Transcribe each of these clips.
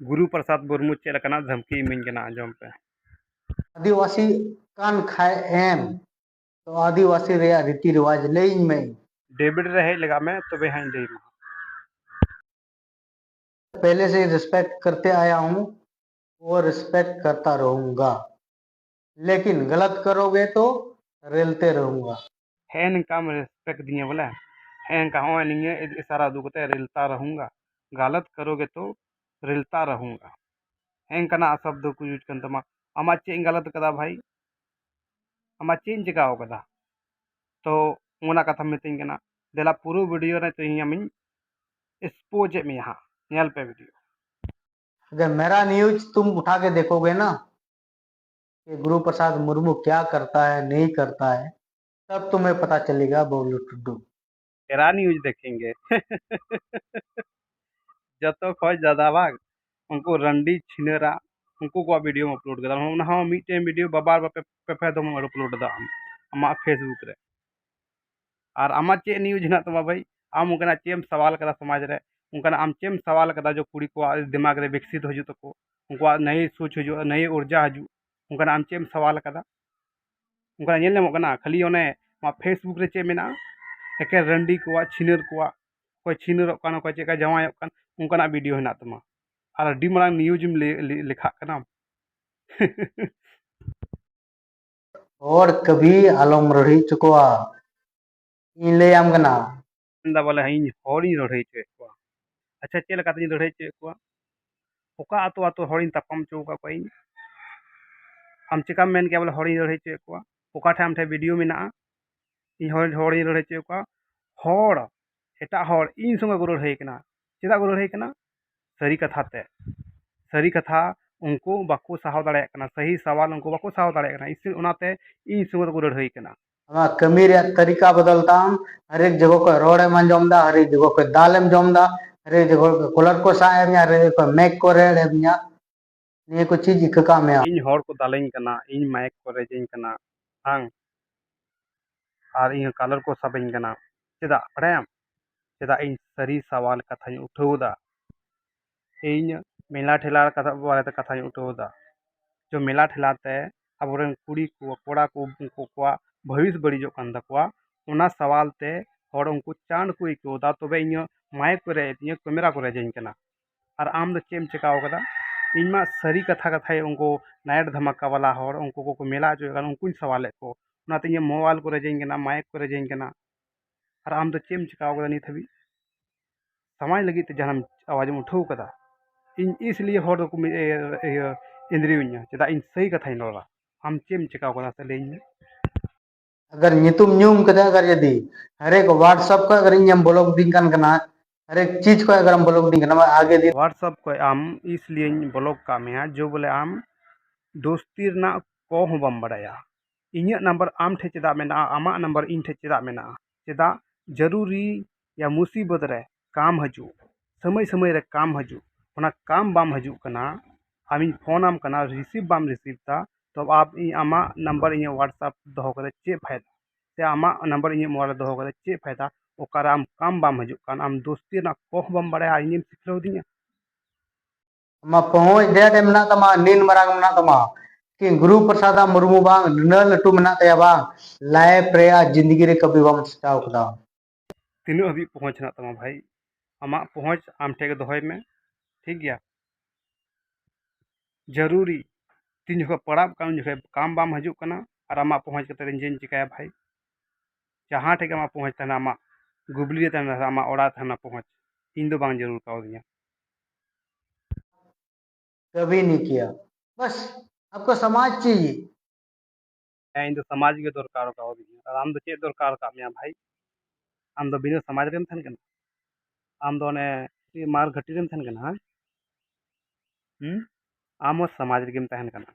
Guru Prasad Murmu check लकना धमकी इमिन कना आंजम पे आदिवासी कान खाए एम तो आदिवासी रे रीति रिवाज लेइन में डेविड रहे लगा मैं तो वे हैं दे पहले से रिस्पेक्ट करते आया हूँ और रिस्पेक्ट करता रहूंगा, लेकिन गलत करोगे तो रेलते रहूंगा। हैन काम रिस्पेक्ट दिए बोला हैन का हो नहीं है इशारा दुखते रिलता रहूंगा गलत करोगे तो रिलता रहूंगा हैन कना शब्द को यूज कर तमा अमा चें गलत कदा भाई अमा चें चिका हो कदा तो उना कथा मितिंग कना देला पूरा वीडियो रे तो हिया एक्सपोज में यहाँ नेल पे वीडियो अगर मेरा न्यूज तुम उठा के देखोगे ना कि गुरु प्रसाद मुर्मू क्या करता है नहीं करता है, तब तुम्हें पता चलेगा बोलू टुडू। तेरा न्यूज देखेंगे जब तो खोज ज्यादा भाग उनको रंडी छिनेरा उनको को वीडियो में अपलोड करा हम हाँ मीटे वीडियो बाबार पे पे दम अपलोड दा हम फेसबुक रे और आमा चे न्यूज ना तमा भाई आम उनका चेम सवाल कदा समाज रे उनका आम चेम सवाल कदा जो कुड़ी को दिमाग रे विकसित हो तको उनको नई सोच हो नई ऊर्जा हजू उनका आम चेम सवाल कदा उनका नेल नेमो कना खाली ओने फेसबुक रे चे मेना एके रंडी को छिनर को कोई छिनर कान कोई चेका जवाय कान उनका वीडियो हेना तमा और डी मांग न्यूज में लिखा कना और कभी आलम रही चुकवा इन ले आम गना बोले इन हॉरी लड़ाई चे को अच्छा चेल का लड़ाई चे को ओका आतो आतो हॉरी तपम चौका कोई हम चिका मेन के बोले हॉरी लड़ाई चे को ओका ठाम थे वीडियो में ना इन हॉरी लड़ाई चे को हॉर एटा हॉर इन संग को लड़ाई कना चेदा को लड़ाई कना सरी कथा ते सरी कथा उनको बाको साहव दाड़े कना सही सवाल उनको बाको साहव दाड़े कना इससे उनाते इन संग को लड़ाई कना हमारा कमी रे तरीका बदलता हम हर एक जगह को रोड़े मन जमदा, हर एक जगह पे दालेम जमदा, हर एक जगह पे कलर को साए में, हर एक को मैक को रेड है मिया ये को चीज इकका में इन हॉर को दालें कना इन माइक को रेजिंग कना हां और इन कलर को सबें कना चेदा पड़ायम चेदा इन सरी सवाल कथा उठाऊदा इन मेला ठेला कथा बारे कथा उठाऊदा जो मेला ठेलाते अब कुड़ी को कोड़ा को उनको को भविष्य बड़ीजो कान तकवा उना सवाल ते हर उनको चांद को इकोदा तबे इन माइक को रे इन कैमरा को रेजिंग कना और आम दो चेम चिकाओ कदा इनमा सरी कथा कथा उनको नाइट धमाका वाला हर उनको को मेला जो उनको सवाल को उनाते इन मोबाइल को रेजिंग कना माइक को रेजिंग कना और आम दो चेम चिकाओ कदा नित हबी समाज लगी ते जहन आवाज में उठाऊ कदा इन इसलिए हर को इंद्रिय चेदा इन सही कथा रोड़ा हम चेम चिकाओ कदा से लेइन अगर नितुम न्यूम कदा अगर यदि हर एक व्हाट्सएप को अगर इन ब्लॉक दिन करना हर एक चीज को अगर हम ब्लॉक दिन करना आगे दिन व्हाट्सएप को आम इसलिए ब्लॉक का में जो बोले आम दोस्ती ना को हो बम बड़ाया इᱧᱟᱹᱜ नंबर आम ठे चेदा मेना आमा नंबर इन ठे चेदा मेना चेदा जरूरी या मुसीबत रे काम हजू समय समय रे काम हजू ओना काम बाम हजू कना आमी फोन आम कना रिसीव बाम रिसीव ता तो आप आमा नंबर इन व्हाट्सएप दहो करे चे फायदा से आमा नंबर इन मोबाइल दहो करे चे फायदा ओकर आम काम बाम हजू कान आम दोस्ती ना कोह बम बड़ाया इन सिखलो दिया हम पहुंच डेट में तमा नीन मरांग में तमा कि गुरु प्रसाद मुर्मू बांग न लटू में तया बांग लाइफ रे जिंदगी रे कभी बम स्टाव कदा तीनों हबी पहुंचना तमा भाई आमा पहुंच आम ठे दोहय में ठीक गया जरूरी तीन जगह पड़ा काम जगह काम बाम हजू कना और आमा पहुंच के तेन चिकाया भाई जहाँ ठेके आमा पहुंच तना आमा गुबली तना आमा ओड़ा तना पहुंच इन दो बांग जरूर काव दिया कभी नहीं किया। बस आपको समाज चाहिए। इन दो समाज के दरकार काव दिया और आम दो चेक दरकार का मिया भाई आम दो बिना समाज रेम थन कना आम दो ने मार घटी रेम थन कना आम समाज रेम तहन कना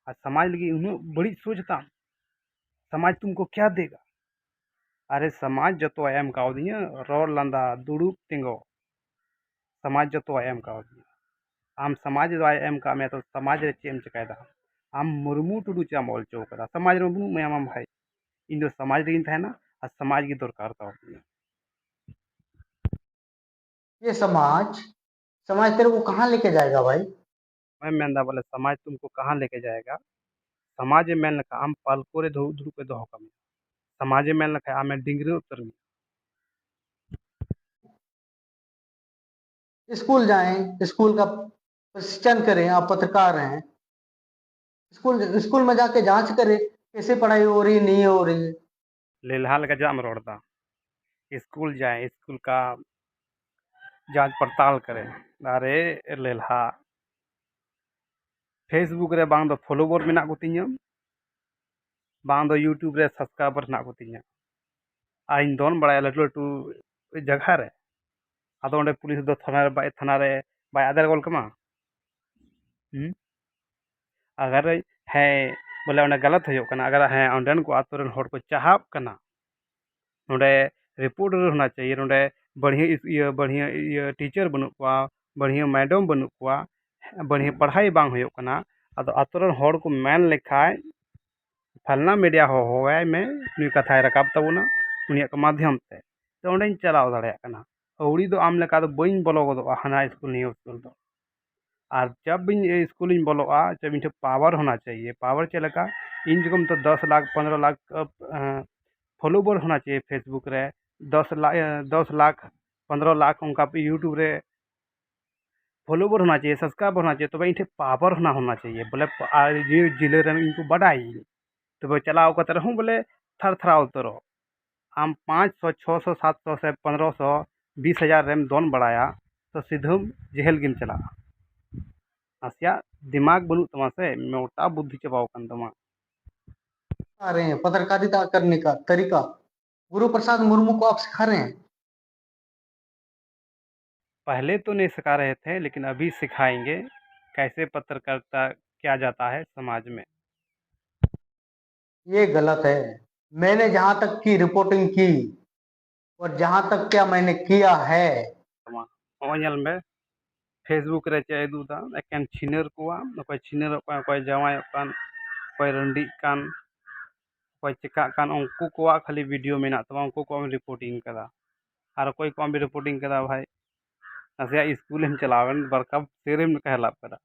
और समाज लगी उन्होंने बड़ी सोचता समाज तुमको क्या देगा अरे समाज जो एम काव दिया रोड लंदा दुड़ूब तिंगो समाज जो एम काव दिया आम समाज एम का मैं तो समाज रे चेम चिकायदा आम मुर्मू टुडू चाम ऑल चौकदा समाज रे मुर्मू मैं आम भाई इन दो समाज रे था ना और समाज की दरकार का ये समाज समाज तेरे को कहाँ लेके जाएगा भाई? मैं मेंदा बोले समाज तुमको कहाँ लेके जाएगा समाज मेन लखा आम पालको रे दुड़ुब दोहो कमी समाज मेन लखा आमे डिंगरी उतर मी स्कूल जाएं, स्कूल का प्रशिक्षण करें। आप पत्रकार हैं, स्कूल स्कूल में जाके जांच करें कैसे पढ़ाई हो रही है, नहीं हो रही है। लेलहाल का जाम रोड़दा स्कूल जाए स्कूल का जांच पड़ताल करें अरे लेलहा फेसबुक रे बांग दो फॉलोवर मेना को तिᱧᱟ बांग दो यूट्यूब रे सब्सक्राइबर ना को तिᱧा आइन दोन बड़ा लटू लटू जगह रे आदो ओंडे पुलिस दो थाना रे बाय आदर गोल कमा अगर है बोले ओंडे गलत हो कना अगर है ओंडेन को आतो रन होड़ को चाहब कना नोडे रिपोर्ट होना चाहिए नोडे बढ़िया टीचर बनू को बढ़िया मैडम बनू को बढ़िया पढ़ाई बांग होयो कना आदो आतो रन होड़ को मेन लेखाय फलना मीडिया होवाय में नुई कथाय रकाब तबुना उनिया के माध्यम ते तो ओंडेन चलाव दाड़े कना औड़ी दो आम लेका दो बइन बोलो गोदो हाना स्कूल नियो स्कूल दो और जब भी स्कूल इन बोलोआ जब इन पावर होना चाहिए पावर चलेगा इन जगम तो 10 लाख 15 लाख फॉलोवर होना चाहिए फेसबुक रे 10 लाख 15 लाख उनका यूट्यूब रे फॉलोवर होना चाहिए सब्सक्राइबर होना चाहिए तो भाई इनके पावर होना चाहिए बोले ये जिले रे इनको बढ़ाई तो भाई चलाओ का तरह बोले थर थरा उतरो हम 500 600 700 से 1500 20,000 रेम दोन बढ़ाया तो सीधम जेहल गिम चला आसिया दिमाग बनू तमा से मोटा बुद्धि चबाओ कन तमा आ रहे हैं पत्रकारिता करने का तरीका, गुरु प्रसाद मुर्मू को आप सिखा रहे हैं। पहले तो नहीं सिखा रहे थे लेकिन अभी सिखाएंगे कैसे पत्रकारिता किया जाता है समाज में ये गलत है। मैंने जहां तक की रिपोर्टिंग की और जहां तक क्या मैंने किया है, तमा ओñal में फेसबुक रे चे दुदा एकेन छिनर कोआ कोई छिनर कोई जवाय कान कोई रंडी कान कोई चिका कान उनको कोआ खाली वीडियो में ना तमा उनको को रिपोर्टिंग कदा और कोई को भी रिपोर्टिंग कदा भाई नसिया स्कूल हम चलावन बरका सेरेम कहला कदा